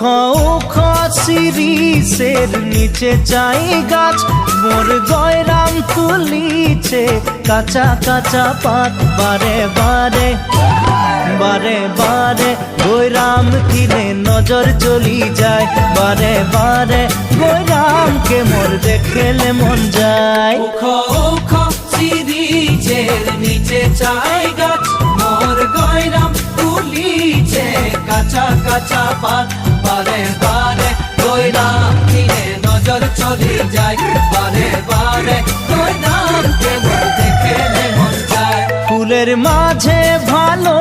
উখ শিরিষের নিচে চাই গাছ, মোর গয়রাম তুলিছে কাঁচা কাঁচা পাত। বারে বারে বারে বারে গয়রাম দিলে নজর চলি যায়, বারে বারে গয়রামকে মোর দেখলে মন যায়। উখ শিরিষের নিচে চাই গাছ, মোর গয়রাম তুলিছে কাঁচা কাঁচা পাত। বারে বারে গয়রাম দিলে নজর চলি যায়, বারে বারে গয়রামকে মোর দেখলে মন যায়। ফুলের মাঝে ভালো